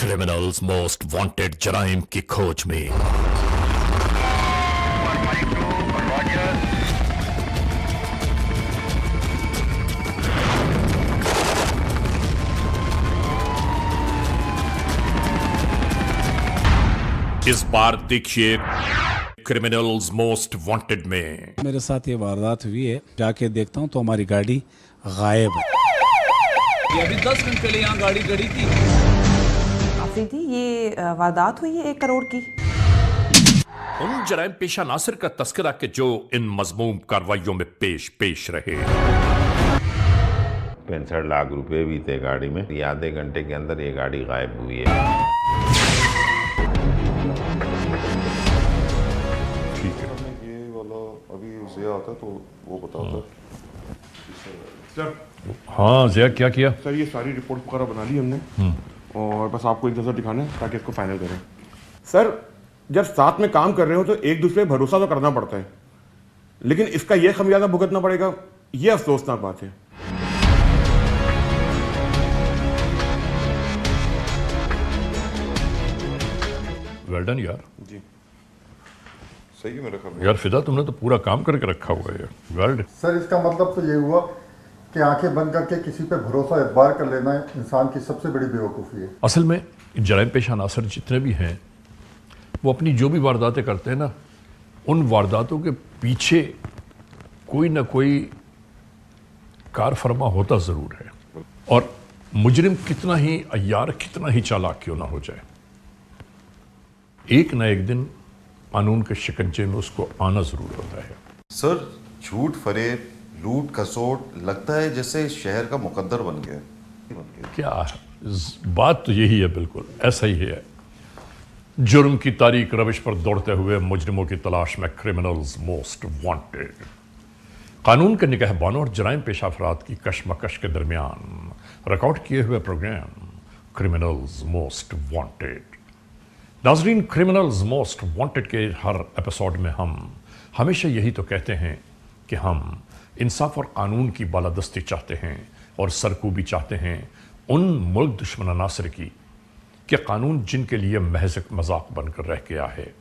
Criminals most wanted जराइम की खोज में। इस बार देखिए क्रिमिनल्स मोस्ट वांटेड में। मेरे साथ ये वारदात हुई है, जाके देखता हूँ तो हमारी गाड़ी गायब है। ये अभी 10 मिनट पहले यहाँ गाड़ी खड़ी थी। आफरीदी, ये वारदात हुई है 1 करोड़ की। उन जराइम पेशा नासिर का तस्करा के जो इन मजमूम कार्रवाइयों में पेश रहे। 65 लाख रुपए भी थे गाड़ी में। ये आधे घंटे के अंदर ये गाड़ी गायब हुई है। ये वाला अभी उसे आता तो वो बताता। सर हाँ ज़िया, क्या किया? सर ये सारी रिपोर्ट वगैरह बना ली हमने और बस आपको एक नज़र दिखाना है ताकि इसको फाइनल करें। सर जब साथ में काम कर रहे हो तो एक दूसरे पर भरोसा तो करना पड़ता है, लेकिन इसका ये खमियाजा भुगतना पड़ेगा, ये अफसोसनाक बात है। वेल डन यार। जी सही है मेरा ख्याल। यार फिदा, तुमने तो पूरा काम करके रखा हुआ है। वेल सर इसका मतलब तो ये हुआ कि आंखें बंद करके किसी पे भरोसा एतबार कर लेना इंसान की सबसे बड़ी बेवकूफ़ी है। असल में जराइम पेशा नासिर जितने भी हैं वो अपनी जो भी वारदातें करते हैं ना, उन वारदातों के पीछे कोई ना कोई कार फरमा होता ज़रूर है। और मुजरिम कितना ही अय्यार, कितना ही चालाक क्यों ना हो जाए, एक ना एक दिन कानून के शिकंजे में उसको आना ज़रूर होता है। सर झूठ फरेब लूट खसोट लगता है जैसे शहर का मुकद्दर बन गया। क्या बात तो यही है, बिल्कुल ऐसा ही है। जुर्म की तारीक रविश पर दौड़ते हुए मुजरिमों की तलाश में क्रिमिनल्स मोस्ट वांटेड। कानून के निगहबानों और जराइम पेशा अफराद की कशमकश के दरमियान रिकॉर्ड किए हुए प्रोग्राम क्रिमिनल्स मोस्ट वांटेड। नाजरीन, क्रिमिनल्स मोस्ट वांटेड के हर एपिसोड में हम हमेशा यही तो कहते हैं कि हम इंसाफ और कानून की बालादस्ती चाहते हैं और सरकूबी चाहते हैं उन मुल्क दुश्मन अनासर की कि कानून जिनके लिए महज एक मजाक बनकर रह गया है।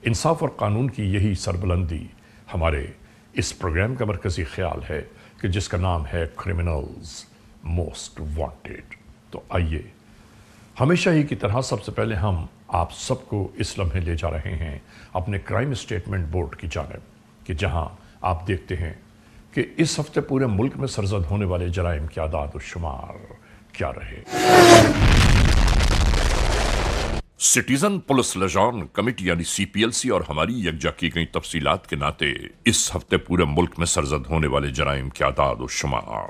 इंसाफ और कानून की यही सरबुलंदी हमारे इस प्रोग्राम का मरकज़ी ख्याल है कि जिसका नाम है क्रिमिनल्स मोस्ट वांटेड। तो आइए, हमेशा ही की तरह सबसे पहले हम आप सबको इस लम्हे ले जा रहे हैं अपने क्राइम स्टेटमेंट बोर्ड की जानिब, कि जहां आप देखते हैं कि इस हफ्ते पूरे मुल्क में सरजद होने वाले जराइम के आदाद और शुमार क्या रहे। सिटीजन पुलिस लिजान कमेटी यानी CPLC और हमारी यकजा की गई तफसीलात के नाते इस हफ्ते पूरे मुल्क में सरजद होने वाले जराइम के आदाद और शुमार।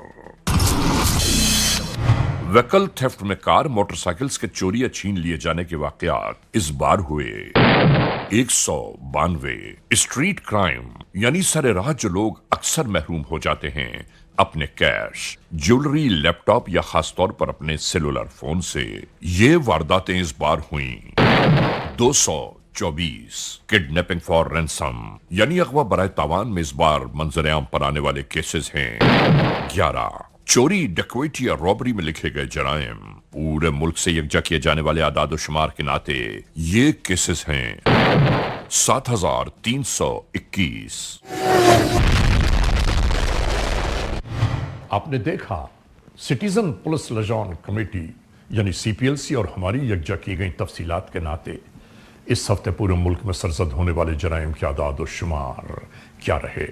व्हीकल थेफ्ट में कार मोटरसाइकिल्स के चोरी या छीन लिए जाने के वाकयात इस बार हुए 192। स्ट्रीट क्राइम यानी सरे राह जो लोग अक्सर महरूम हो जाते हैं अपने कैश, ज्वेलरी, लैपटॉप या खासतौर पर अपने सेलुलर फोन से, ये वारदातें इस बार हुई 224। किडनैपिंग फॉर रैंसम यानी अगवा बराए तावान में इस बार मंजर-ए-आम पर आने वाले केसेस हैं 11। चोरी, डकैती या रॉबरी में लिखे गए जराइम पूरे मुल्क से यकजा किए जाने वाले आदाद और शुमार के नाते ये केसेस हैं 7321। आपने देखा, सिटीजन पुलिस लिजान कमेटी यानी CPLC और हमारी यकजा की गई तफसीलात के नाते इस हफ्ते पूरे मुल्क में सरजद होने वाले जराइम के आदाद और शुमार क्या रहे।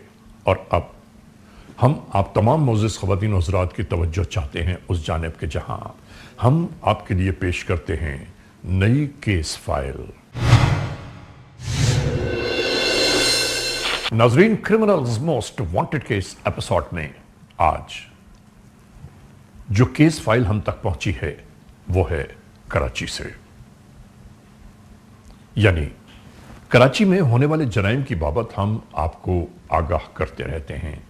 और अब हम आप तमाम मोअज़्ज़िज़ ख़वातीन और हज़रात की तवज्जो चाहते हैं उस जानिब के जहां हम आपके लिए पेश करते हैं नई केस फाइल। नाज़रीन, क्रिमिनल्स मोस्ट वांटेड के इस एपिसोड में आज जो केस फाइल हम तक पहुंची है वो है कराची से। यानी कराची में होने वाले जराइम की बाबत हम आपको आगाह करते रहते हैं।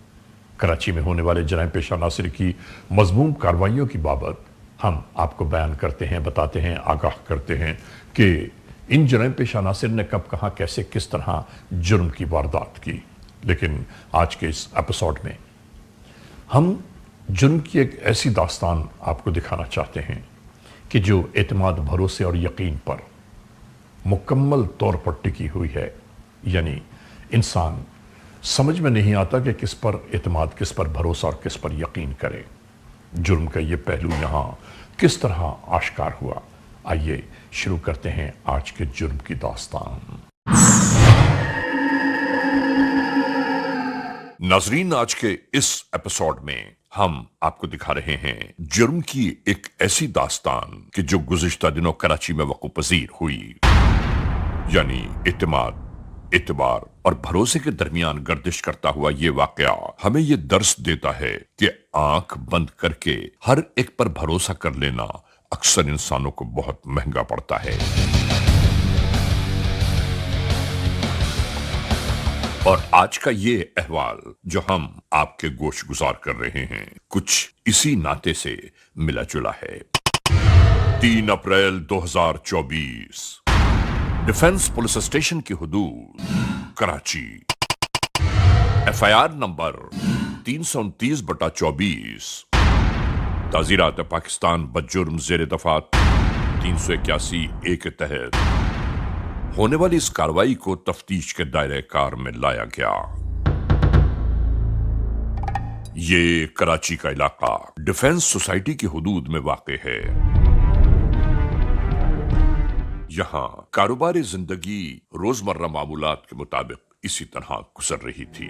कराची में होने वाले जराइम पेशा नासिर की मज़मूम कार्रवाइयों की बाबत हम आपको बयान करते हैं, बताते हैं, आगाह करते हैं कि इन जराइम पेशा नासिर ने कब, कहाँ, कैसे, किस तरह जुर्म की वारदात की। लेकिन आज के इस एपिसोड में हम जुर्म की एक ऐसी दास्तान आपको दिखाना चाहते हैं कि जो एतमाद भरोसे और यकीन पर मुकम्मल तौर पर टिकी हुई है, यानी इंसान समझ में नहीं आता कि किस पर एतमाद, किस पर भरोसा और किस पर यकीन करे। जुर्म का ये पहलू यहाँ किस तरह आश्कार हुआ, आइए शुरू करते हैं आज के जुर्म की दास्तान। नाजरीन, आज के इस एपिसोड में हम आपको दिखा रहे हैं जुर्म की एक ऐसी दास्तान कि जो गुज़िश्ता दिनों कराची में वक़ूअ-पज़ीर हुई, यानी इत्तेमाद, इत्बार और भरोसे के दरमियान गर्दिश करता हुआ ये वाकया हमें ये दर्स देता है कि आंख बंद करके हर एक पर भरोसा कर लेना अक्सर इंसानों को बहुत महंगा पड़ता है। और आज का ये अहवाल जो हम आपके गोश गुजार कर रहे हैं, कुछ इसी नाते से मिला जुला है। 3 अप्रैल 2024, डिफेंस पुलिस स्टेशन की हुदूद, कराची। FIR नंबर 329/24, ताज़ीरात पाकिस्तान बजुर्म ज़ेर दफात 381A के तहत होने वाली इस कार्रवाई को तफ्तीश के दायरे कार में लाया गया। ये कराची का इलाका डिफेंस सोसाइटी की हुदूद में वाक़े है। यहां कारोबारी जिंदगी रोजमर्रा मामूलात के मुताबिक इसी तरह गुजर रही थी।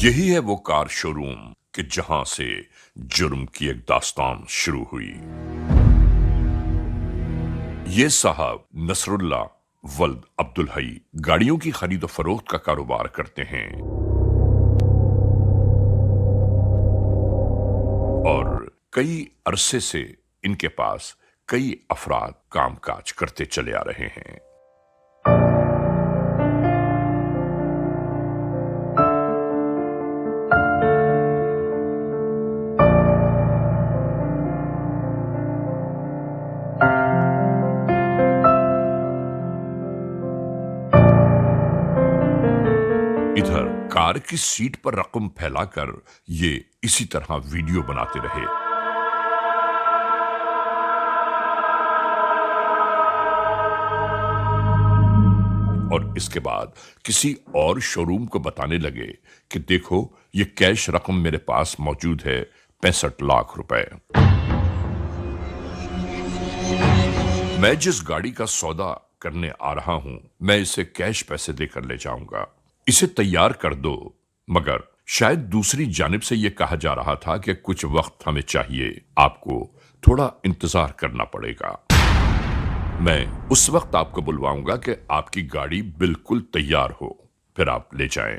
यही है वो कार शोरूम कि जहां से जुर्म की एक दास्तान शुरू हुई। ये साहब नसरुल्ला वल्द अब्दुल हई गाड़ियों की खरीद फरोख्त का कारोबार करते हैं और कई अरसे से इनके पास कई अफराद कामकाज करते चले आ रहे हैं। इधर कार की सीट पर रकम फैलाकर ये इसी तरह वीडियो बनाते रहे। और इसके बाद किसी और शोरूम को बताने लगे कि देखो ये कैश रकम मेरे पास मौजूद है, 65 लाख रुपए। मैं जिस गाड़ी का सौदा करने आ रहा हूं, मैं इसे कैश पैसे देकर ले जाऊंगा, इसे तैयार कर दो। मगर शायद दूसरी जानिब से यह कहा जा रहा था कि कुछ वक्त हमें चाहिए, आपको थोड़ा इंतजार करना पड़ेगा। मैं उस वक्त आपको बुलवाऊंगा कि आपकी गाड़ी बिल्कुल तैयार हो, फिर आप ले जाएं।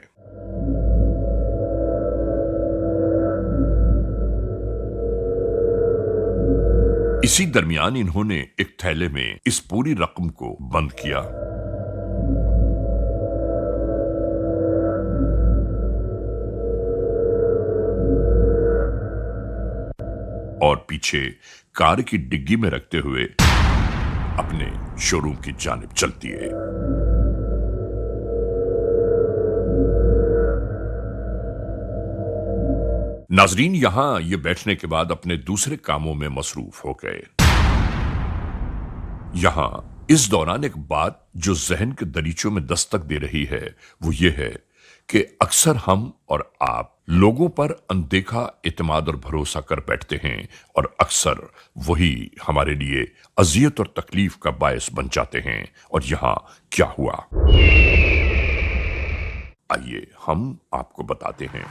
इसी दरमियान इन्होंने एक थैले में इस पूरी रकम को बंद किया और पीछे कार की डिग्गी में रखते हुए अपने शोरूम की जानिब चलती है। नाजरीन यहां ये बैठने के बाद अपने दूसरे कामों में मसरूफ हो गए। यहां इस दौरान एक बात जो जहन के दरीचों में दस्तक दे रही है वो ये है कि अक्सर हम और आप लोगों पर अनदेखा इत्मीनान और भरोसा कर बैठते हैं और अक्सर वही हमारे लिए अजियत और तकलीफ का बायस बन जाते हैं। और यहां क्या हुआ, आइए हम आपको बताते हैं।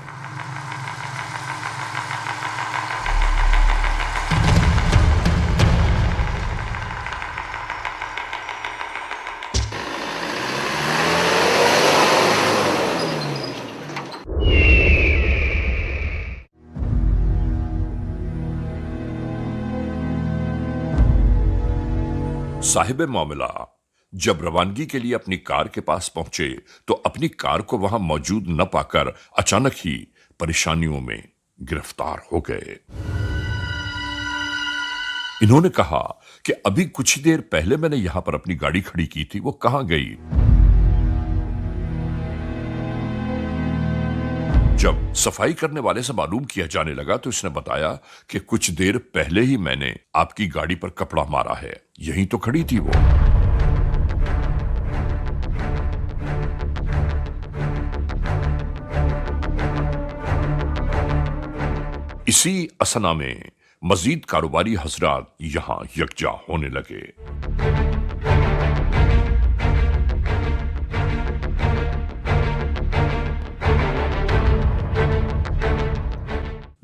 साहिब मामला जब रवानगी के लिए अपनी कार के पास पहुंचे तो अपनी कार को वहां मौजूद न पाकर अचानक ही परेशानियों में गिरफ्तार हो गए। इन्होंने कहा कि अभी कुछ ही देर पहले मैंने यहां पर अपनी गाड़ी खड़ी की थी, वो कहां गई? जब सफाई करने वाले से मालूम किया जाने लगा तो इसने बताया कि कुछ देर पहले ही मैंने आपकी गाड़ी पर कपड़ा मारा है, यहीं तो खड़ी थी वो। इसी असना में मजीद कारोबारी हजरात यहां यकजा होने लगे।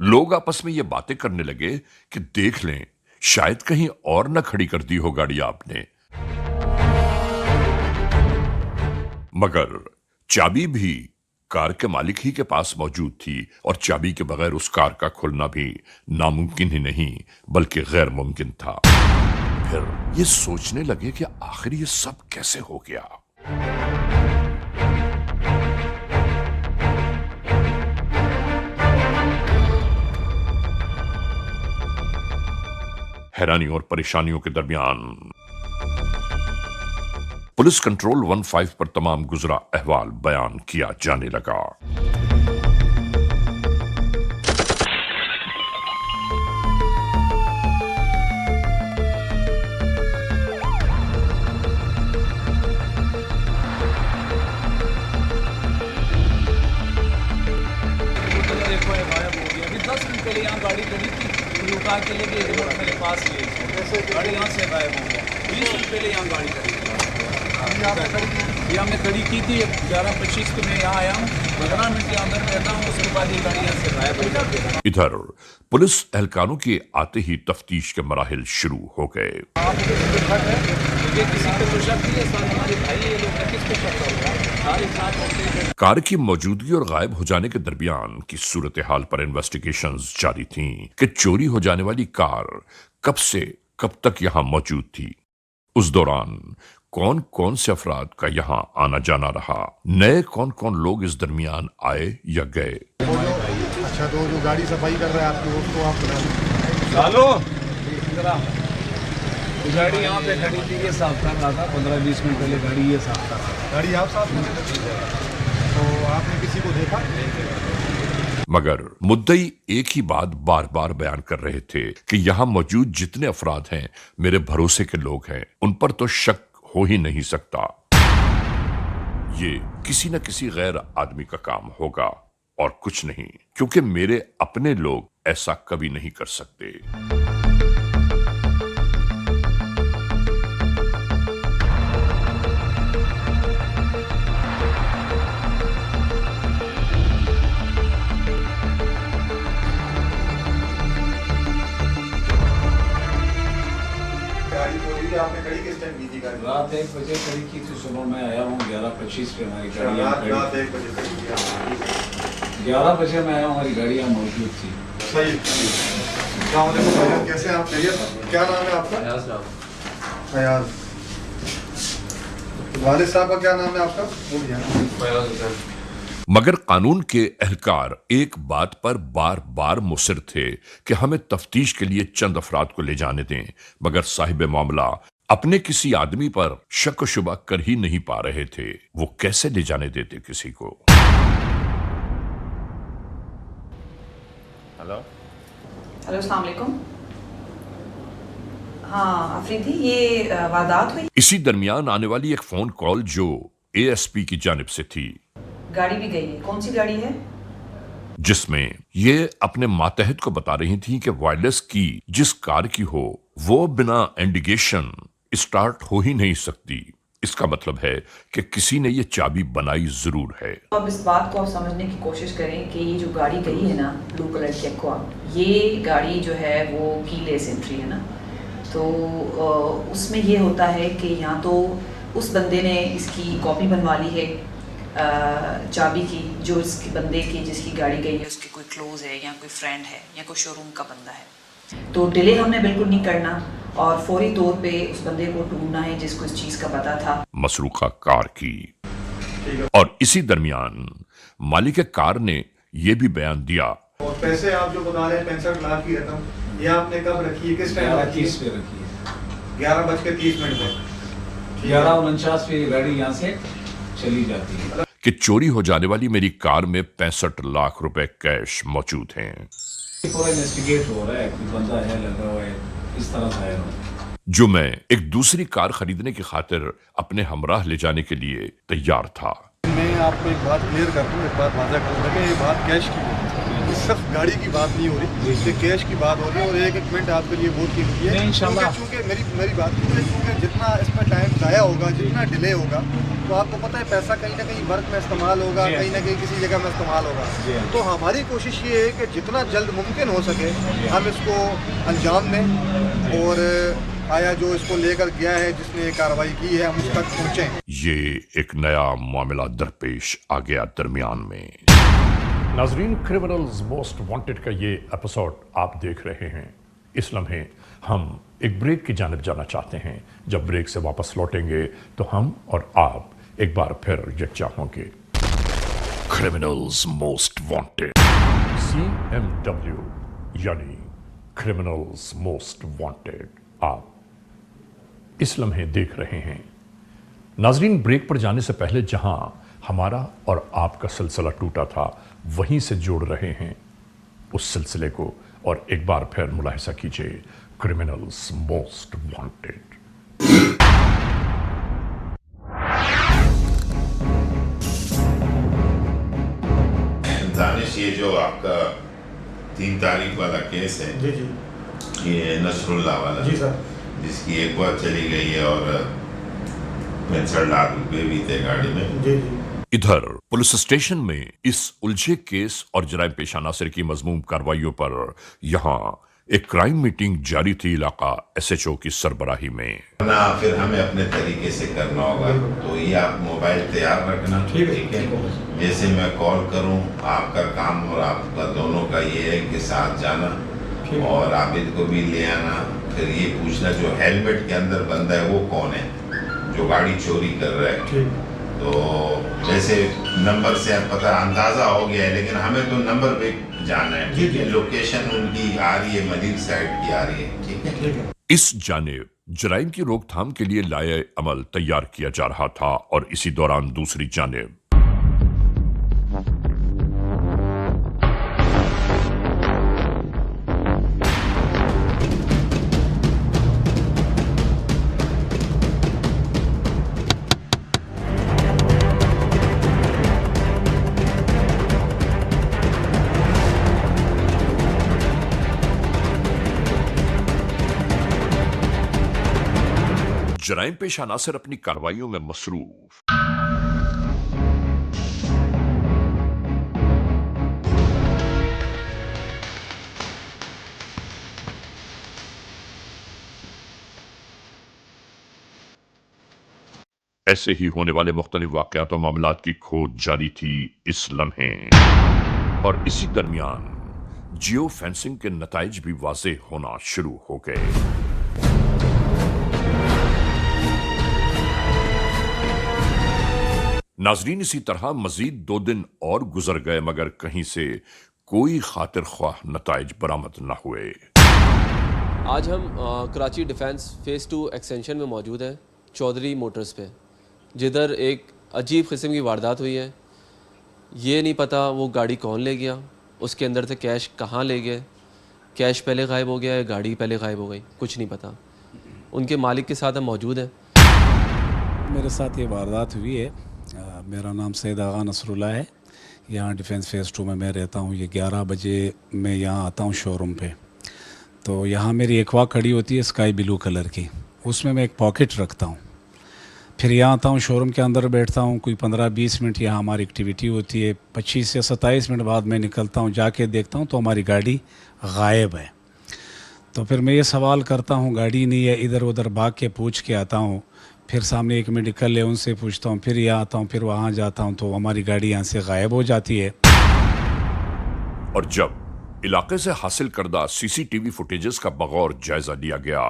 लोग आपस में ये बातें करने लगे कि देख लें, शायद कहीं और न खड़ी कर दी हो गाड़ी आपने। मगर चाबी भी कार के मालिक ही के पास मौजूद थी और चाबी के बगैर उस कार का खुलना भी नामुमकिन ही नहीं बल्कि गैर मुमकिन था। फिर ये सोचने लगे कि आखिर ये सब कैसे हो गया। हैरानी और परेशानियों के दरमियान पुलिस कंट्रोल 15 पर तमाम गुजरा अहवाल बयान किया जाने लगा। देखो ये गायब हो गया। अभी 10 मिनट पहले यहाँ गाड़ी खड़ी थी, उठा के लेके रिमोट मेरे पास ले, गाड़ी यहाँ से गायब हो गया। 20 मिनट पहले यहाँ गाड़ी खड़ी थी, ये हमने खड़ी की थी। 11:25 को मैं यहाँ आया हूँ, 15 मिनट के अंदर रहता हूँ, उसके बाद ये गाड़ी यहाँ से गायब हो जाती है। इधर पुलिस एहलकारों के आते ही तफ्तीश के मराहिल शुरू हो गए। ये किसी पे तो शक नहीं है, सारे हमारे भाई ये लोग किस पे शक होगा, सारे साथ होते हैं। कार की मौजूदगी और गायब हो जाने के दरमियान की सूरत हाल पर इन्वेस्टिगेशंस जारी थीं कि चोरी हो जाने वाली कार कब से कब तक यहां मौजूद थी, उस दौरान कौन कौन से अफराद का यहां आना जाना रहा, नए कौन कौन लोग इस दरमियान आए या गए। अच्छा, तो जो गाड़ी सफाई कर रहा है आपकी, उसको आप बता दीजिए। डालो गाड़ी यहाँ पे खड़ी थी, ये साफ कर रहा था। 15-20 मिनट पहले गाड़ी ये साफ कर रहा था। गाड़ी आप साफ कर रहे थे? तो आपने किसी को देखा? मगर मुद्दई एक ही बात बार बार बयान कर रहे थे कि यहां मौजूद जितने अफराद हैं मेरे भरोसे के लोग हैं, उन पर तो शक हो ही नहीं सकता। ये किसी न किसी गैर आदमी का काम होगा और कुछ नहीं, क्योंकि मेरे अपने लोग ऐसा कभी नहीं कर सकते। आपने खड़ी किस टाइम की थी गाड़ी? रात 1 बजे खड़ी की थी, सुबह मैं आया हूँ 11:25 पे हमारी गाड़ी यहाँ खड़ी। रात 1 बजे खड़ी थी आपकी? 11 बजे मैं आया हूँ, हमारी गाड़ी यहाँ मौजूद थी। सही। अस्सलाम वालेकुम भाईजान, कैसे हैं आप? खैरियत? क्या नाम है आपका? फयाज। वालिद साहब का क्या नाम है आपका? फयाज। मगर कानून के एहलकार एक बात पर बार बार मुसिर थे कि हमें तफ्तीश के लिए चंद अफराद को ले जाने दें, मगर साहिब मामला अपने किसी आदमी पर शक व शुबा कर ही नहीं पा रहे थे। वो कैसे ले जाने देते किसी को। हेलो हेलो, अस्सलाम वालेकुम। हाँ अफरीदी, ये वारदात हुई? इसी दरमियान आने वाली एक फोन कॉल जो एएसपी की जानिब से थी, गाड़ी भी गई है। कौन सी गाड़ी है? जिसमें ये अपने मातहत को बता रही थी कि वायरलेस की जिस कार की हो वो बिना इंडिकेशन स्टार्ट हो ही नहीं सकती। इसका मतलब है कि किसी ने ये चाबी बनाई जरूर है। अब इस बात को आप समझने की कोशिश करें कि ये जो गाड़ी गई है ना, ब्लू कलर की एक्वा, ये गाड़ी जो है वो कीलेस एंट्री है ना, तो उसमें ये होता है कि यहाँ तो उस बंदे ने इसकी कॉपी बनवा ली है चाबी की, जो इसके बंदे की जिसकी गाड़ी गई है उसके कोई क्लोज है या कोई फ्रेंड है या कोई शोरूम का बंदा है। तो डिले हमने बिल्कुल नहीं करना और फौरी तौर पे उस बंदे को ढूंढना है जिसको इस चीज़ का पता था, मसरूखा कार की। और इसी दरमियान मालिक कार ने यह भी बयान दिया, और पैसे आप जो बता रहे हैं 65 लाख की रकम, ये आपने कब रखी है, किस टाइम रखी है? 11:30 पे रखी है। 11:30 पे। 11:49 पे गाड़ी यहाँ से चली जाती है। کہ چوری ہو جانے والی میری کار میں 65 لاکھ रुपए कैश मौजूद हैं। पूरा इन्वेस्टिगेट हो रहा है, कोई बंदा है लगा हुआ है, इस तरह जाहिर हो। जो मैं एक दूसरी कार खरीदने की खातिर अपने हमराह ले जाने के लिए तैयार था। मैं आपको एक बात क्लियर कर दूं, एक बात वाज़ा कर दूं कि ये बात कैश की है, सिर्फ गाड़ी की बात नहीं हो रही, ये कैश की बात हो रही है। और एक मिनट आपके लिए बहुत कीमती है, इंशाल्लाह। क्योंकि मेरी बात क्योंकि जितना इसमें टाइम ज़ाया होगा, जितना डिले होगा, तो आपको पता है पैसा कहीं ना कहीं वर्क में इस्तेमाल होगा, कहीं ना कहीं किसी जगह में इस्तेमाल होगा। तो हमारी कोशिश ये है कि जितना जल्द मुमकिन हो सके हम इसको अंजाम दें, और आया जो इसको लेकर गया है, जिसने ये कार्रवाई की है, हम उस तक पहुँचें। ये एक नया मामला दरपेश आ गया दरमियान में। नाजरीन, क्रिमिनल्स मोस्ट वांटेड का ये एपिसोड आप देख रहे हैं। इस लम्हे हम एक ब्रेक की जानिब जाना चाहते हैं। जब ब्रेक से वापस लौटेंगे तो हम और आप एक बार फिर यकजा होंगे। क्रिमिनल्स मोस्ट वांटेड, CMW यानी क्रिमिनल्स मोस्ट वांटेड, आप इस लम्हे देख रहे हैं। नाजरीन, ब्रेक पर जाने से पहले जहां हमारा और आपका सिलसिला टूटा था, वहीं से जोड़ रहे हैं उस सिलसिले को, और एक बार फिर मुलाहिजा कीजिए क्रिमिनल्स मोस्ट वांटेड। दानिश, ये जो आपका 3 तारीख वाला केस है, जी जी ये नसरुल्लाह वाला, जी सर, जिसकी एक बार चली गई है और 65 लाख रुपए भी थे गाड़ी में। जी जी। इधर पुलिस स्टेशन में इस उलझे केस और जराइम पेशा नासिर की मजमूम कार्रवाइयों पर यहाँ एक क्राइम मीटिंग जारी थी इलाका SHO की सरबराही में। ना फिर हमें अपने तरीके से करना होगा, तो ये आप मोबाइल तैयार रखना, ठीक है? जैसे मैं कॉल करूं, आपका काम और आपका दोनों का ये है कि साथ जाना और आबिद को भी ले आना। फिर ये पूछना जो हेलमेट के अंदर बंदा है वो कौन है जो गाड़ी चोरी कर रहा है। तो वैसे नंबर से अब पता अंदाजा हो गया है, लेकिन हमें तो नंबर पे जाना है, ठीक है? लोकेशन उनकी आ रही है, मदीर साइड की आ रही है, ठीक है? इस जानिब जराइम की रोकथाम के लिए लाए अमल तैयार किया जा रहा था, और इसी दौरान दूसरी जानिब जराइम पेशा नासिर अपनी कार्रवाइयों में मसरूफ। ऐसे ही होने वाले मुख्तलिफ वाक़यात और मामलात की खोज जारी थी इस लम्हे, और इसी दरमियान जियो फेंसिंग के नताइज भी वाज़ेह होना शुरू हो गए। नाजरीन, इसी तरह मजीद 2 दिन और गुजर गए, मगर कहीं से कोई खातिर ख्वाह नताइज बरामद न हुए। आज हम कराची डिफेंस फ़ेज़ 2 एक्सटेंशन में मौजूद हैं, चौधरी मोटर्स पे, जिधर एक अजीब किस्म की वारदात हुई है। ये नहीं पता वो गाड़ी कौन ले गया, उसके अंदर से कैश कहाँ ले गए, कैश पहले गायब हो गया या गाड़ी पहले गायब हो गई, कुछ नहीं पता। उनके मालिक के साथ हम मौजूद हैं। मेरे साथ ये वारदात हुई है। मेरा नाम सैयद आगा नसरुल्लाह है। यहाँ डिफेंस फ़ेज़ 2 में मैं रहता हूँ। ये 11 बजे मैं यहाँ आता हूँ शोरूम पे, तो यहाँ मेरी एक्वा खड़ी होती है स्काई ब्लू कलर की, उसमें मैं एक पॉकेट रखता हूँ। फिर यहाँ आता हूँ, शोरूम के अंदर बैठता हूँ, कोई 15-20 मिनट यहाँ हमारी एक्टिविटी होती है। 25 से 27 मिनट बाद मैं निकलता हूँ, जाके देखता हूँ तो हमारी गाड़ी गायब है। तो फिर मैं ये सवाल करता हूँ, गाड़ी नहीं है, इधर उधर भाग के पूछ के आता हूँ। फिर सामने एक मेडिकल है, उनसे पूछता हूँ, फिर यहाँ आता हूँ, फिर वहाँ जाता हूँ, तो हमारी गाड़ी यहाँ से गायब हो जाती है। और जब इलाके से हासिल करदा CCTV फुटेजेस का बगौर जायजा लिया गया,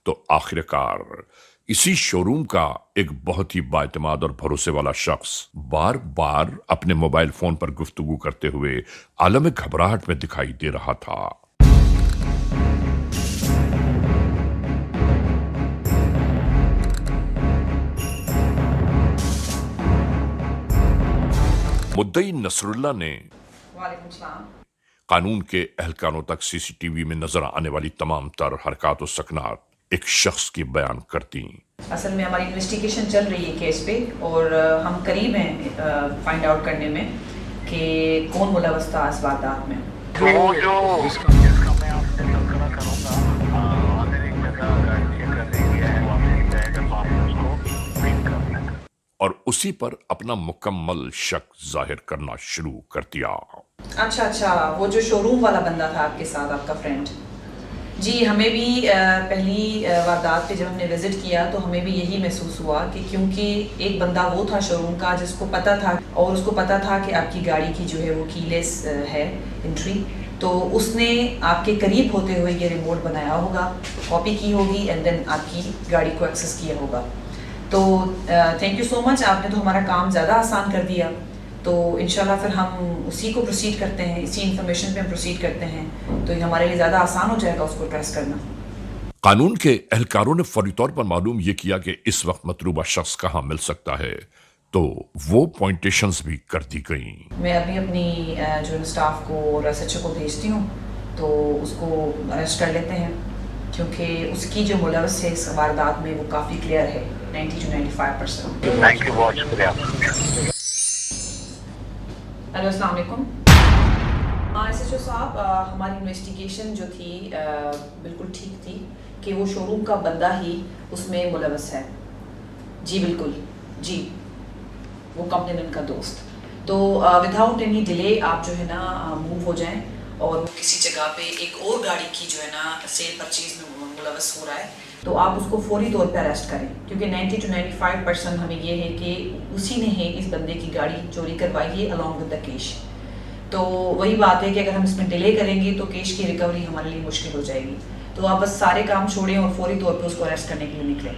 तो आखिरकार इसी शोरूम का एक बहुत ही बाएतमाद और भरोसे वाला शख्स बार बार अपने मोबाइल फोन पर गुफ्तगू करते हुए आलम घबराहट में दिखाई दे रहा था। मुद्दई नसरुल्लाह ने वालेकुम सलाम। कानून के एहलकारों तक सीसीटीवी में नजर आने वाली तमाम तर हरकत और सकनात एक शख्स की बयान करती। असल में हमारी इन्वेस्टिगेशन चल रही है केस पे और हम करीब हैं फाइंड आउट करने में कि कौन मुलव्वस था इस वारदात में। और उसी पर अपना मुकम्मल शक जाहिर करना शुरू कर दिया। अच्छा, वो जो शोरूम वाला बंदा था आपके साथ, आपका फ्रेंड, जी हमें भी पहली वारदात पे जब हमने विज़िट किया तो हमें भी यही महसूस हुआ कि क्योंकि एक बंदा वो था शोरूम का जिसको पता था और उसको पता था कि आपकी गाड़ी की जो है वो कीलेस है एंट्री, तो उसने आपके करीब होते हुए ये रिमोट बनाया होगा, कॉपी की होगी एंड देन आपकी गाड़ी को एक्सेस किया होगा। तो थैंक यू सो मच, आपने तो हमारा काम ज़्यादा आसान कर दिया। तो इंशाल्लाह फिर हम उसी को प्रोसीड करते हैं, इसी इंफॉर्मेशन पे हम प्रोसीड करते हैं, तो ये हमारे लिए ज़्यादा आसान हो जाएगा उसको ट्रेस करना। कानून के एहलकारों ने फौरी तौर पर मालूम ये किया कि इस वक्त मतलूबा शख्स कहाँ मिल सकता है, तो वो पॉइंटेशंस भी कर दी गई। मैं अभी अपनी जो स्टाफ को और एसएचओ को भेजती हूँ तो उसको अरेस्ट कर लेते हैं, क्योंकि उसकी जो मुलव्वस है इस वारदात में वो काफ़ी क्लियर है, 90 to 95%। थैंक यू, बहुत शुक्रिया। हेलो अस्सलाम वालेकुम। एसएचओ साहब, हमारी इन्वेस्टिगेशन जो थी बिल्कुल ठीक थी कि वो शोरूम का बंदा ही उसमें मुलव्वस है। जी बिल्कुल, जी वो कंपनी का दोस्त। तो विदाउट एनी डिले आप जो है ना मूव हो जाएं और वो किसी जगह पे एक और गाड़ी की जो है ना सेल परचेज में मुलव्वस हो रहा है, तो आप उसको फौरी तौर पे अरेस्ट करें, क्योंकि 90 to 95% हमें ये है कि उसी ने है इस बंदे की गाड़ी चोरी करवाई है अलॉन्ग विद द कैश। तो वही बात है कि अगर हम इसमें डिले करेंगे तो कैश की रिकवरी हमारे लिए मुश्किल हो जाएगी। तो आप बस सारे काम छोड़ें और फौरी तौर पे उसको अरेस्ट करने के लिए निकलें।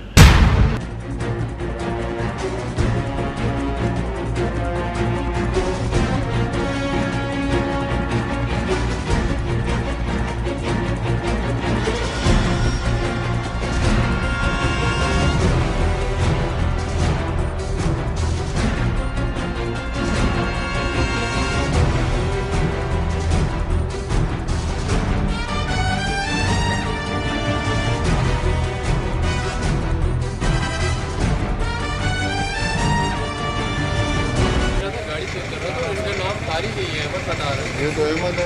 ये तो अहमद है।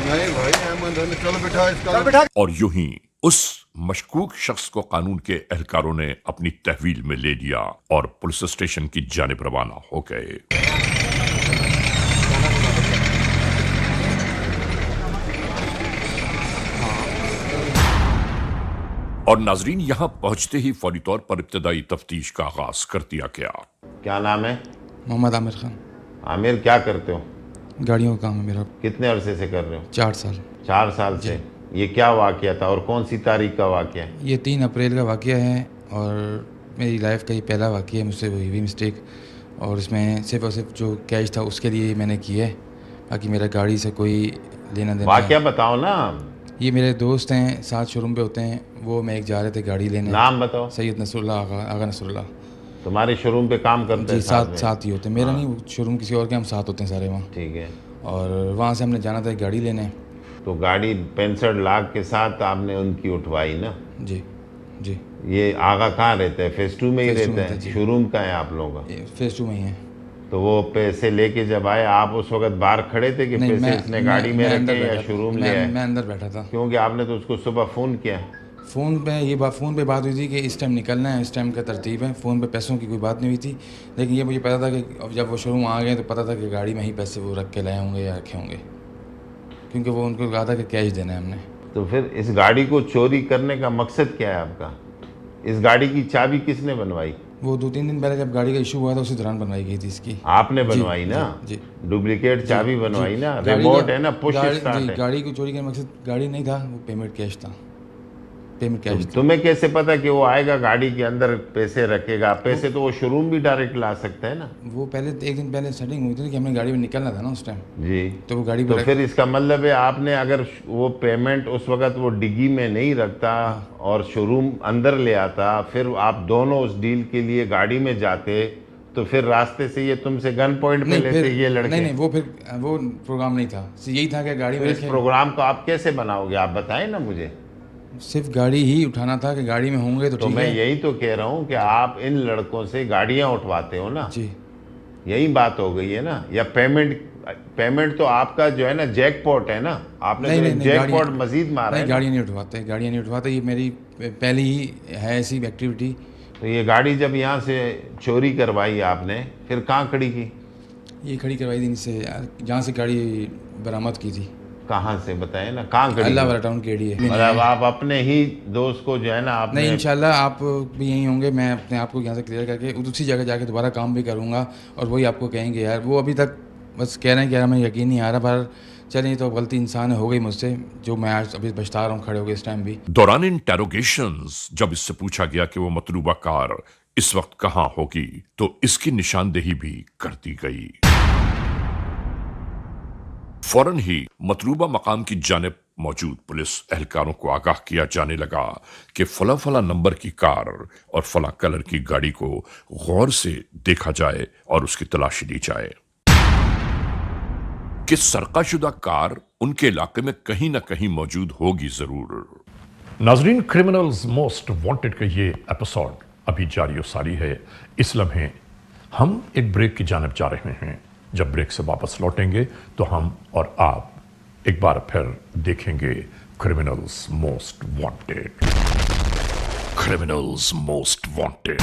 नहीं भाई, अहमद है। चलो बिठा इसका। और यूं ही उस मशकूक शख्स को कानून के एहलकारों ने अपनी तहवील में ले लिया और पुलिस स्टेशन की जानिब रवाना हो गए। और नाजरीन, यहाँ पहुंचते ही फौरी तौर पर इब्तदाई तफ्तीश का आगाज कर दिया गया। क्या नाम है? मोहम्मद आमिर खान। आमिर, क्या करते हो? गाड़ियों का काम है मेरा। कितने अरसे से कर रहे हो? 4 साल। 4 साल से। ये क्या वाकया था और कौन सी तारीख का वाकया है? ये 3 अप्रैल का वाकया है और मेरी लाइफ का ये पहला वाकया है, मुझसे हुई हुई मिस्टेक, और इसमें सिर्फ और सिर्फ जो कैश था उसके लिए मैंने किया है, बाकी मेरा गाड़ी से कोई लेना देना। वाकया बताओ ना। ये मेरे दोस्त हैं, साथ शोरूम पे होते हैं, वो मैं एक जा रहे थे गाड़ी लेने। नाम बताओ। सैयद नसरुल्लाह, आगा नसरुल्लाह। तुम्हारे शोरूम पे काम करते हैं? साथ ही होते हैं। मेरा नहीं, शोरूम किसी और के, हम साथ होते हैं सारे वहाँ। ठीक है। और वहाँ से हमने जाना था गाड़ी लेने। तो गाड़ी 65 लाख के साथ आपने उनकी उठवाई ना? जी जी। ये आगा कहाँ रहते हैं? फेज 2 में ही रहते हैं? शोरूम का है आप लोगों का? फेज 2 में ही है। तो वो पैसे लेके जब आए, आप उस वक्त बाहर खड़े थे कि पैसे इसने गाड़ी में रखे या शोरूम ले आए? मैं अंदर बैठा था। क्योंकि आपने तो उसको सुबह फ़ोन किया। फ़ोन पे बात हुई थी कि इस टाइम निकलना है, इस टाइम का तरतीब है। फ़ोन पे पैसों की कोई बात नहीं हुई थी, लेकिन ये मुझे पता था कि अब जब वो शोरूम आ गए तो पता था कि गाड़ी में ही पैसे वो रख के लाए होंगे या रखे होंगे, क्योंकि वो उनको कहा था कि कैश देना है हमने। तो फिर इस गाड़ी को चोरी करने का मकसद क्या है आपका? इस गाड़ी की चाबी किसने बनवाई? वो 2-3 दिन पहले जब गाड़ी का इशू हुआ था उसी दौरान बनवाई गई थी इसकी। आपने बनवाई ना? जी। डुप्लीकेट चाबी बनवाई ना? रिमोट है ना, पुश स्टार्ट है। गाड़ी को चोरी का मकसद गाड़ी नहीं था, वो पेमेंट कैश था। Payment cash. तुम्हें कैसे पता कि वो आएगा गाड़ी के अंदर पैसे रखेगा? पैसे तो वो शोरूम भी डायरेक्ट ला सकता है ना? वो पहले 1 दिन पहले सेटिंग हुई थी कि हमें गाड़ी में निकलना था ना उस टाइम। जी। तो वो गाड़ी तो फिर इसका मतलब है आपने अगर वो पेमेंट उस वक्त वो डिग्गी में नहीं रखता और शोरूम अंदर ले आता, फिर आप दोनों उस डील के लिए गाड़ी में जाते تو پھر راستے سے یہ تم سے گن پوائنٹ پہ لیتے یہ لڑکے؟ نہیں وہ پھر وہ پروگرام نہیں تھا، یہی تھا کہ گاڑی میں اس پروگرام کو آپ کیسے بناؤ گے؟ آپ بتائیں نا مجھے. صرف گاڑی ہی اٹھانا تھا کہ گاڑی میں ہوں گے تو میں یہی تو کہہ رہا ہوں کہ آپ ان لڑکوں سے گاڑیاں اٹھواتے ہو نا. جی یہی بات ہو گئی ہے نا. یا پیمنٹ تو آپ کا جو ہے نا جیک پاٹ ہے نا. آپ نے جیک پاٹ مزید مارا ہے. گاڑیاں نہیں اٹھواتے. یہ میری پہلی ہی ہے ایسی ایکٹیویٹی. تو یہ گاڑی جب یہاں سے چوری کروائی آپ نے پھر کہاں کھڑی کی؟ یہ کھڑی کروائی تھی سے جہاں سے گاڑی برآمد کی تھی. کہاں سے بتائیں نا کہاں کھڑی؟ اللہ والا ٹاؤن کے لیے. مطلب آپ اپنے ہی دوست کو جو ہے نا آپ نہیں انشاءاللہ آپ بھی یہیں ہوں گے. میں اپنے آپ کو یہاں سے کلیئر کر کے اسی جگہ جا کے دوبارہ کام بھی کروں گا اور وہی آپ کو کہیں گے یار وہ ابھی تک بس کہہ رہے ہیں کہ یار ہمیں یقین نہیں آ رہا. پر چلیں تو غلطی انسان ہو گئی مجھ سے جو میں آج ابھی پچھتا رہا ہوں کھڑے ہو گئے اس ٹائم بھی. دوران انٹیروگیشنز جب اس سے پوچھا گیا کہ وہ مطلوبہ کار اس وقت کہاں ہوگی تو اس کی نشاندہی بھی کر دی گئی. فوراً ہی مطلوبہ مقام کی جانب موجود پولیس اہلکاروں کو آگاہ کیا جانے لگا کہ فلاں فلاں نمبر کی کار اور فلاں کلر کی گاڑی کو غور سے دیکھا جائے اور اس کی تلاشی لی جائے کہ سرقہ شدہ کار ان کے علاقے میں کہیں نہ کہیں موجود ہوگی ضرور. ناظرین، کرمنلز موسٹ وانٹڈ کا یہ ایپیسوڈ ابھی جاری و ساری ہے. اس لمحے ہم ایک بریک کی جانب جا رہے ہیں. جب بریک سے واپس لوٹیں گے تو ہم اور آپ ایک بار پھر دیکھیں گے criminals most wanted. Criminals most wanted.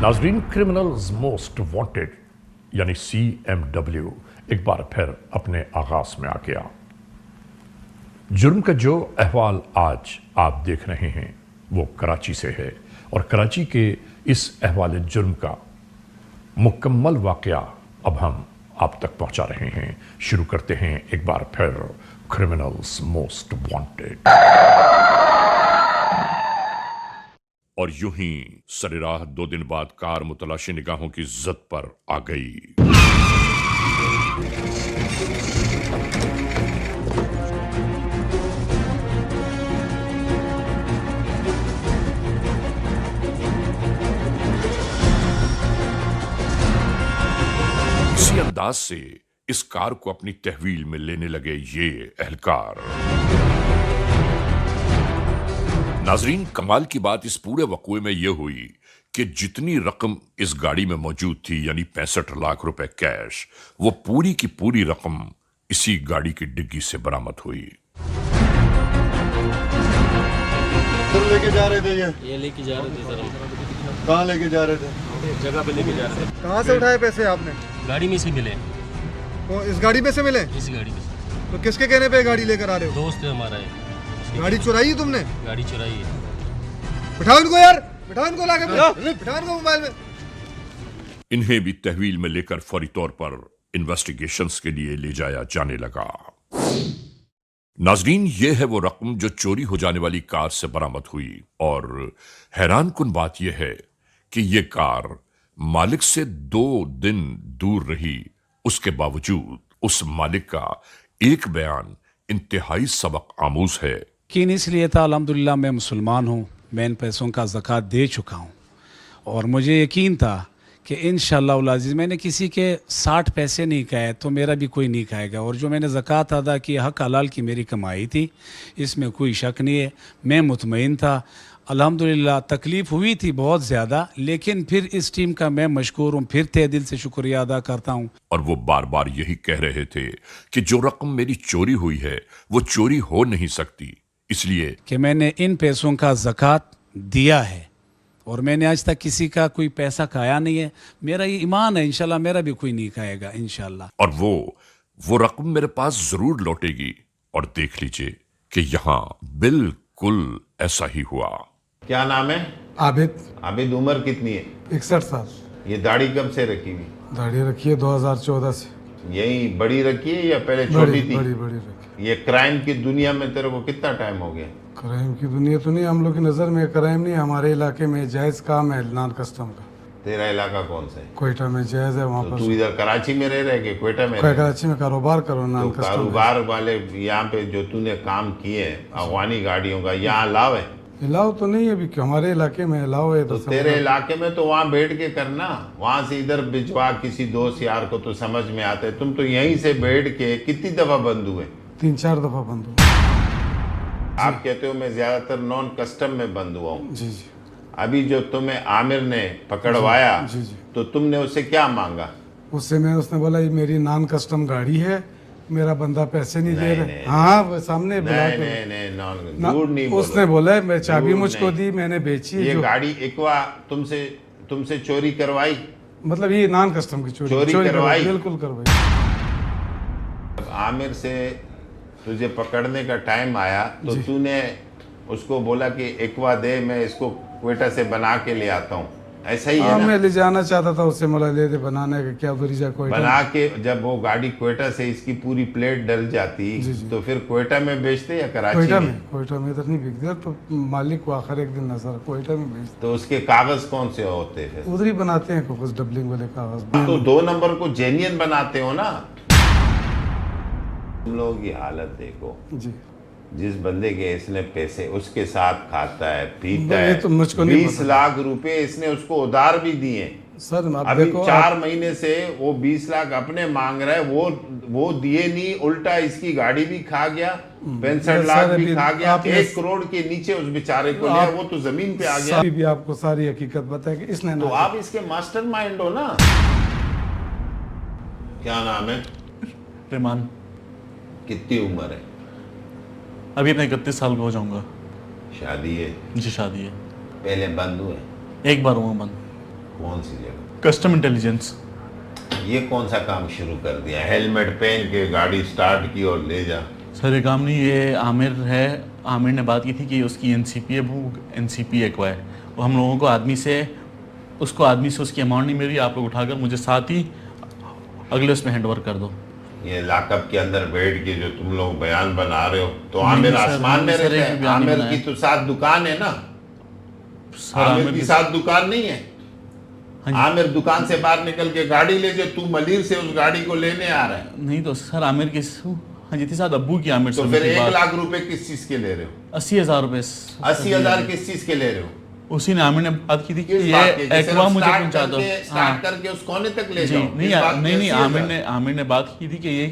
ناظرین، کرمنلز موسٹ وانٹڈ یعنی CMW ایک بار پھر اپنے آغاز میں آ گیا. جرم کا جو احوال آج آپ دیکھ رہے ہیں وہ کراچی سے ہے اور کراچی کے اس احوال جرم کا مکمل واقعہ اب ہم آپ تک پہنچا رہے ہیں. شروع کرتے ہیں ایک بار پھر کرمنلز موسٹ وانٹڈ. اور یوں ہی سر راہ 2 دن بعد کار متلاشی نگاہوں کی زد پر آ گئی. اسی انداز سے اس کار کو اپنی تحویل میں لینے لگے یہ اہلکار. ناظرین، کمال کی بات اس پورے وقوع میں یہ ہوئی کہ جتنی رقم اس گاڑی میں موجود تھی یعنی 65 لاکھ روپے کیش، وہ پوری کی پوری رقم اسی گاڑی کی ڈگی سے برآمد ہوئی. لے کے جا رہے تھے یہ لے کے جا رہے تھے سر. کہاں لے کے جا رہے تھے؟ جگہ پہ لے کے جا رہے تھے. کہاں سے اٹھائے پیسے آپ نے؟ گاڑی میں سے ملے. اس گاڑی پہ سے ملے؟ اس گاڑی میں سے. تو کس کے کہنے پہ گاڑی لے کر آ رہے ہو؟ دوست ہے ہمارا ہے. گاڑی چورائی ہے تم نے؟ گاڑی چورائی ہے. بٹھاؤ ان کو یار، بٹھاؤ ان کو لا کے بٹھاؤ ان کو موبائل میں. انہیں بھی تحویل میں لے کر فوری طور پر انویسٹیگیشنز کے لیے لے جایا جانے لگا. ناظرین، یہ ہے وہ رقم جو چوری ہو جانے والی کار سے برآمد ہوئی اور حیران کن بات یہ ہے کہ یہ کار مالک سے 2 دن دور رہی. اس کے باوجود اس مالک کا ایک بیان انتہائی سبق آموز ہے. یقین اس لیے تھا الحمدللہ میں مسلمان ہوں، میں ان پیسوں کا زکوٰۃ دے چکا ہوں اور مجھے یقین تھا کہ انشاءاللہ العزیز میں نے کسی کے 60 پیسے نہیں کھائے تو میرا بھی کوئی نہیں کھائے گا. اور جو میں نے زکوٰۃ ادا کی حق حلال کی میری کمائی تھی، اس میں کوئی شک نہیں ہے. میں مطمئن تھا. الحمدللہ تکلیف ہوئی تھی بہت زیادہ، لیکن پھر اس ٹیم کا میں مشکور ہوں، پھر تہ دل سے شکریہ ادا کرتا ہوں. اور وہ بار بار یہی کہہ رہے تھے کہ جو رقم میری چوری ہوئی ہے وہ چوری ہو نہیں سکتی، اس لیے کہ میں نے ان پیسوں کا زکوٰۃ دیا ہے اور میں نے آج تک کسی کا کوئی پیسہ کھایا نہیں ہے. میرا یہ ایمان ہے انشاءاللہ میرا بھی کوئی نہیں کھائے گا انشاءاللہ. اور وہ رقم میرے پاس ضرور لوٹے گی. اور دیکھ لیجئے کہ یہاں بالکل ایسا ہی ہوا. کیا نام ہے؟ عابد. عمر کتنی ہے؟ 61 سال. یہ داڑھی کب سے رکھی ہوئی؟ داڑھی رکھی ہے 2014 سے. یہی بڑی رکھی ہے یا پہلے چھوٹی تھی؟ بڑی رکھی. یہ کرائم کی دنیا میں تیرے کو کتنا ٹائم ہو گیا؟ کرائم کی دنیا تو نہیں، ہم لوگ کی نظر میں کرائم نہیں، ہمارے علاقے میں جائز کام ہے نان کسٹم کا. تیرا علاقہ کون سا ہے؟ کوئٹہ میں جائز ہے وہاں پر. تو ادھر کراچی میں رہ کہ کوئٹہ میں؟ کراچی میں کاروبار کرو نان کسٹم. کاروبار والے یہاں پہ جو تو نے کام کیے افغانی گاڑیوں کا یہاں لاؤ ہے؟ अलाउ तो नहीं है अभी, हमारे इलाके में अलाउ है तो तेरे इलाके में तो वहाँ बैठ के करना, वहाँ से इधर भिजवा किसी दोस्त यार को तो समझ में आता है। तुम तो यहीं से बैठ के कितनी दफा बंद हुए? 3-4 दफा बंद हुआ। आप कहते हो मैं ज्यादातर नॉन कस्टम में बंद हुआ हूँ। जी जी। अभी जो तुम्हें आमिर ने पकड़वाया, जी जी। तो तुमने उससे क्या मांगा? उसने बोला ये मेरी नॉन कस्टम गाड़ी है, मेरा बंदा पैसे नहीं दे रहे। हाँ वो सामने बुला के झूठ नहीं उसने बोला मैं चाबी मुझको दी, मैंने बेची। ये गाड़ी एक्वा तुमसे चोरी करवाई? मतलब ये नॉन कस्टम की चोरी करवाई? बिल्कुल करवाई। आमिर से तुझे पकड़ने का टाइम आया तो तूने उसको बोला कि एक्वा दे, मैं इसको क्वेटा से बना के ले आता हूँ, ऐसा ही है ना? मैं ले जाना चाहता था उससे, बोला ले दे बनाने का क्या दूरी जा कोयटा बना के। जब वो गाड़ी क्वेटा से इसकी पूरी प्लेट डल जाती तो फिर क्वेटा में बेचते या कराची में? क्वेटा में इधर नहीं बिकते, तो मालिक को आखिर एक दिन नजर क्वेटा में बेचते। तो उसके कागज कौन से होते हैं? उधर ही बनाते हैं कुछ डबलिंग वाले कागज। तो 2 नंबर को जेन्युइन बनाते हो ना तुम लोगों की हालत देखो जी। जिस बंदे के इसने पैसे उसके साथ खाता है पीता है, तो मुझको 20 लाख रुपए इसने उसको उधार भी दिए सर। अभी 4 महीने से वो 20 लाख अपने मांग रहा है, वो दिए नहीं, उल्टा इसकी गाड़ी भी खा गया, 65 लाख भी खा गया, 1 करोड़ के नीचे उस बेचारे को लिया, वो तो जमीन पे आ गया। अभी भी आपको सारी हकीकत बताए कि इसने तो आप इसके मास्टरमाइंड हो ना। क्या नाम है? रहमान। कितनी उम्र है? अभी अपने 31 साल का हो जाऊंगा। शादी है? जी शादी है। पहले बंद हुए? एक बार हुआ बंद। कौन सी जगह? Custom intelligence. ये कौन सा काम शुरू कर दिया? हेलमेट पहन के गाड़ी स्टार्ट की और ले जा। सर ये काम नहीं, ये आमिर है, आमिर ने बात की थी कि उसकी एनसीपी है, वो एनसीपी एक्वा है, वो हम लोगों को आदमी से उसकी अमाउंट नहीं मिल रही, आप लोग उठाकर मुझे साथ ही अगले उसमें हैंड ओवर कर दो। ये लाकअप के अंदर बैठ के जो तुम लोग बयान बना रहे हो, तो आमिर आसमान में रहता है। आमिर की तो साथ दुकान है ना? आमिर की साथ दुकान नहीं है? आमिर दुकान से बाहर निकल के गाड़ी ले जाए, तू मलिर से उस गाड़ी को लेने आ रहा है? नहीं तो सर आमिर की साथ अब्बू की आमिर। तो फिर 1 लाख रुपए किस चीज के ले रहे हो? 80,000 रुपए। 80,000 किस चीज के ले रहे हो? उसी ने आमिर ने बात की थी कि ये एक्वा मुझे पहुंचा दो, स्टार्ट करके उस कोने तक ले जाओ। नहीं आमिर ने बात की थी कि ये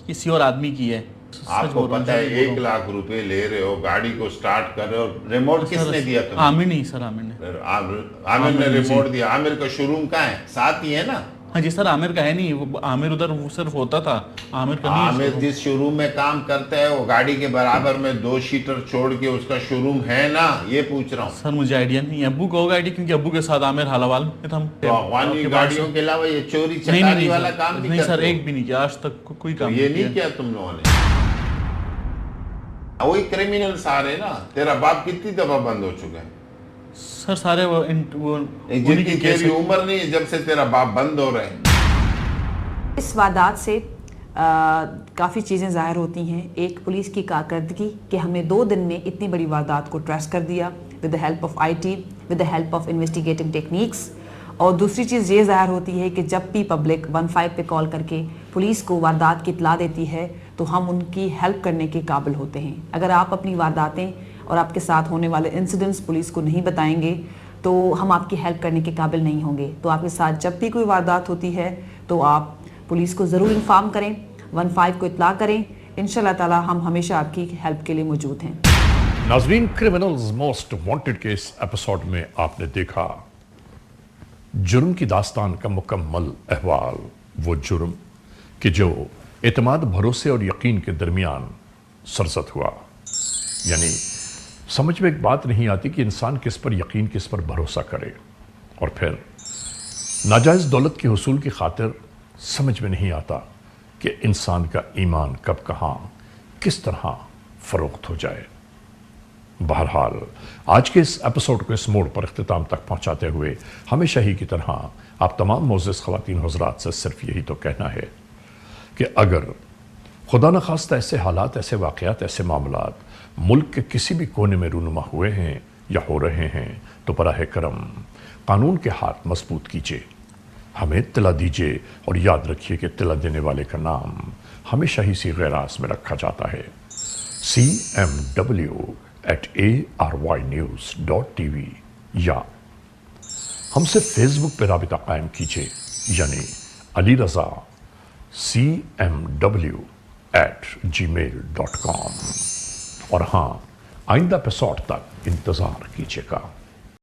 किसी और आदमी की है। आपको पता है 1 लाख रुपए ले रहे हो, गाड़ी को स्टार्ट कर रहे हो, रिमोट किसने दिया तुम्हें? आमिर नहीं सर, आमिर ने रिमोट दिया। आमिर का शोरूम कहाँ है? साथ ही है ना? हाँ जी सर, आमिर का है नहीं, वो आमिर उधर वो सिर्फ होता था। आमिर जिस शोरूम में काम करता है वो गाड़ी के बराबर में 2 सीटर छोड़ के उसका शोरूम है ना? ये पूछ रहा हूँ सर। मुझे आइडिया नहीं है, अब्बू को होगा आइडिया, क्योंकि अब्बू के साथ आमिर हालावाल में था। तो अफगानी गाड़ियों के अलावा ये चोरी चकारी वाला काम नहीं सर, एक भी नहीं किया आज तक, कोई काम ये नहीं किया तुम लोगों ने। वही क्रिमिनल्स आ रहे ना। तेरा बाप कितनी दफा बंद हो चुका है सर? सारे वो जिनकी तेरी उम्र नहीं है जब से तेरा बाप बंद हो रहा है। इस वारदात से काफ़ी चीज़ें ज़ाहिर होती हैं। एक, पुलिस की कारकर्दगी कि हमने 2 दिन में इतनी बड़ी वारदात को ट्रेस कर दिया with the help of IT, with the help of investigating techniques. और दूसरी चीज़ ये ज़ाहिर होती है कि जब भी पब्लिक 15 पे कॉल करके पुलिस को वारदात की इत्तला देती है तो हम उनकी हेल्प करने के काबिल होते हैं। अगर आप अपनी वारदातें और आपके साथ होने वाले इंसिडेंट्स पुलिस को नहीं बताएंगे तो हम आपकी हेल्प करने के काबिल नहीं होंगे। तो आपके साथ जब भी कोई वारदात होती है तो आप पुलिस को ज़रूर इन्फॉर्म करें, 15 को इत्तला करें। इंशाल्लाह ताला हम हमेशा आपकी हेल्प के लिए मौजूद हैं। नाज़रीन, क्रिमिनल्स मोस्ट वांटेड के इस एपिसोड में आपने देखा जुर्म की दास्तान का मुकम्मल अहवाल। वो जुर्म कि जो एतमाद, भरोसे और यकीन के दरमियान सरजद हुआ। यानी समझ में एक बात नहीं आती कि इंसान किस पर यकीन, किस पर भरोसा करे। और फिर नाजायज़ दौलत के हुसूल की खातिर समझ में नहीं आता कि इंसान का ईमान कब कहाँ किस तरह फ़रोख्त हो जाए। बहरहाल आज के इस एपिसोड को इस मोड़ पर इख्तिताम तक पहुँचाते हुए हमेशा ही की तरह आप तमाम मोअज़्ज़ज़ ख़वातीन हज़रात से सिर्फ यही तो कहना है कि अगर खुदा न खास्ता ऐसे हालात, ऐसे वाक़यात, ऐसे मामलात मुल्क के किसी भी कोने में रूनुमा हुए हैं या हो रहे हैं तो बराह करम कानून के हाथ मजबूत कीजिए, हमें इत्तला दीजिए और याद रखिए कि इत्तला देने वाले का नाम हमेशा ही सी गैरास में रखा जाता है। CMW @ARYnews.tv या हमसे फेसबुक पर राबिता कायम कीजिए यानी अली रज़ा CMW@gmail.com। और हाँ, आइंदा एपिसोड तक इंतज़ार कीजिएगा।